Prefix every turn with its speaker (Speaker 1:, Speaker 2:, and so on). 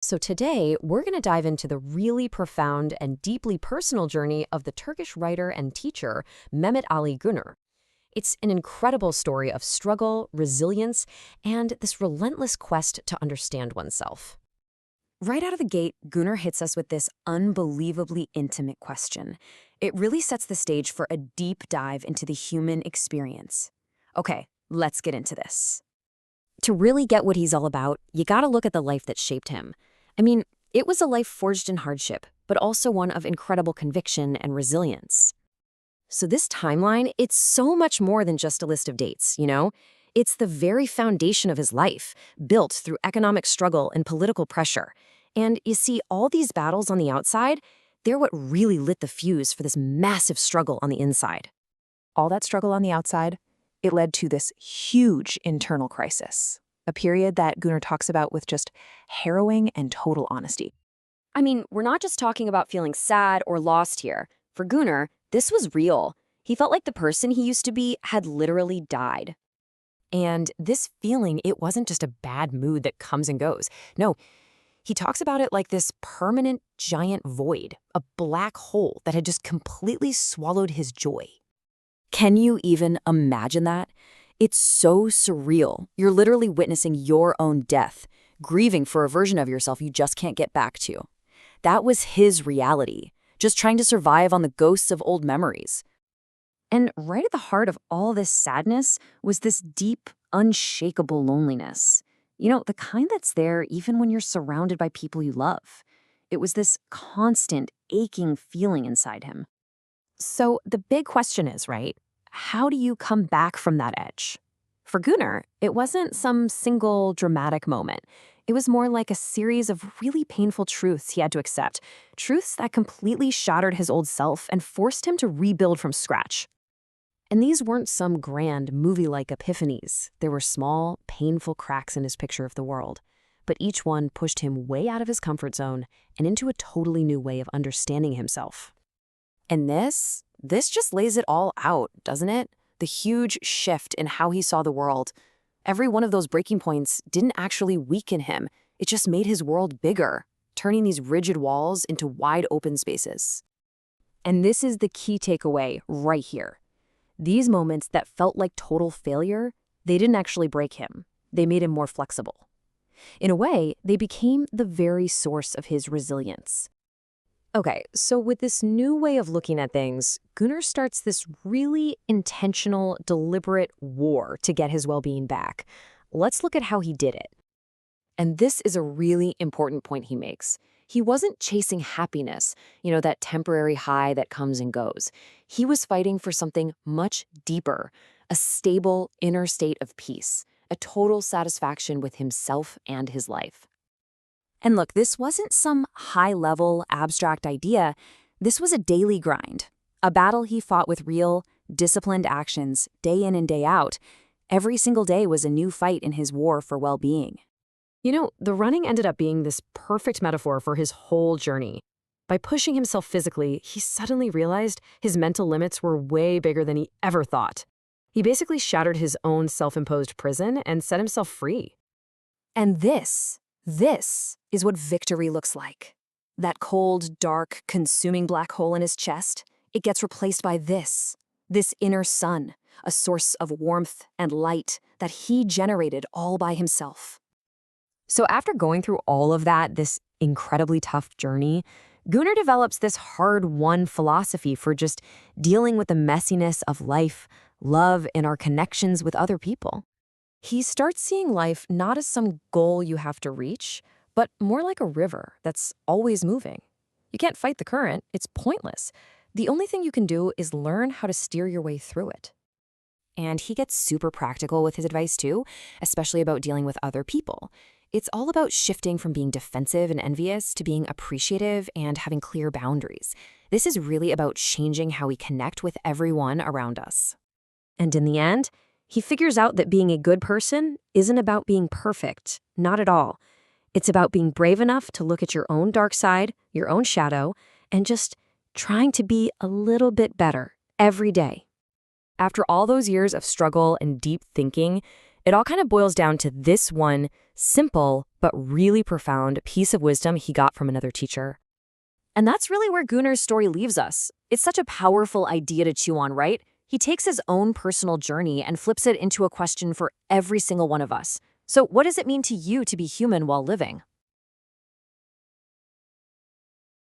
Speaker 1: So today, we're going to dive into the really profound and deeply personal journey of the Turkish writer and teacher Mehmet Ali Güner. It's an incredible story of struggle, resilience, and this relentless quest to understand oneself.
Speaker 2: Right out of the gate, Gunnar hits us with this unbelievably intimate question. It really sets the stage for a deep dive into the human experience. Okay, let's get into this.
Speaker 1: To really get what he's all about, you gotta look at the life that shaped him. I mean, it was a life forged in hardship, but also one of incredible conviction and resilience. So this timeline, it's so much more than just a list of dates, you know? It's the very foundation of his life, built through economic struggle and political pressure. And you see, all these battles on the outside, they're what really lit the fuse for this massive struggle on the inside.
Speaker 2: All that struggle on the outside, it led to this huge internal crisis, a period that Gunnar talks about with just harrowing and total honesty.
Speaker 1: I mean, we're not just talking about feeling sad or lost here. For Gunnar, this was real. He felt like the person he used to be had literally died. And this feeling, it wasn't just a bad mood that comes and goes. No, he talks about it like this permanent giant void, a black hole that had just completely swallowed his joy. Can you even imagine that? It's so surreal. You're literally witnessing your own death, grieving for a version of yourself you just can't get back to. That was his reality, just trying to survive on the ghosts of old memories. And right at the heart of all this sadness was this deep, unshakable loneliness. You know, the kind that's there even when you're surrounded by people you love. It was this constant, aching feeling inside him. So the big question is, right, how do you come back from that edge? For Gunnar, it wasn't some single dramatic moment. It was more like a series of really painful truths he had to accept, truths that completely shattered his old self and forced him to rebuild from scratch. And these weren't some grand movie-like epiphanies. There were small, painful cracks in his picture of the world. But each one pushed him way out of his comfort zone and into a totally new way of understanding himself. And this just lays it all out, doesn't it? The huge shift in how he saw the world. Every one of those breaking points didn't actually weaken him. It just made his world bigger, turning these rigid walls into wide open spaces. And this is the key takeaway right here. These moments that felt like total failure, they didn't actually break him. They made him more flexible. In a way, they became the very source of his resilience. Okay, so with this new way of looking at things, Gunnar starts this really intentional, deliberate war to get his well-being back. Let's look at how he did it. And this is a really important point he makes. He wasn't chasing happiness, that temporary high that comes and goes. He was fighting for something much deeper, a stable inner state of peace, a total satisfaction with himself and his life. And look, this wasn't some high-level, abstract idea. This was a daily grind, a battle he fought with real, disciplined actions, day in and day out. Every single day was a new fight in his war for well-being. The running ended up being this perfect metaphor for his whole journey. By pushing himself physically, he suddenly realized his mental limits were way bigger than he ever thought. He basically shattered his own self-imposed prison and set himself free. And this is what victory looks like. That cold, dark, consuming black hole in his chest, it gets replaced by this inner sun, a source of warmth and light that he generated all by himself. So after going through all of that, this incredibly tough journey, Gunnar develops this hard-won philosophy for just dealing with the messiness of life, love, and our connections with other people. He starts seeing life not as some goal you have to reach, but more like a river that's always moving. You can't fight the current, it's pointless. The only thing you can do is learn how to steer your way through it. And he gets super practical with his advice too, especially about dealing with other people. It's all about shifting from being defensive and envious to being appreciative and having clear boundaries. This is really about changing how we connect with everyone around us. And in the end, he figures out that being a good person isn't about being perfect, not at all. It's about being brave enough to look at your own dark side, your own shadow, and just trying to be a little bit better every day. After all those years of struggle and deep thinking, It all kind of boils down to this one simple but really profound piece of wisdom he got from another teacher. And that's really where Güner's story leaves us. It's such a powerful idea to chew on, right? He takes his own personal journey and flips it into a question for every single one of us. So what does it mean to you to be human while living?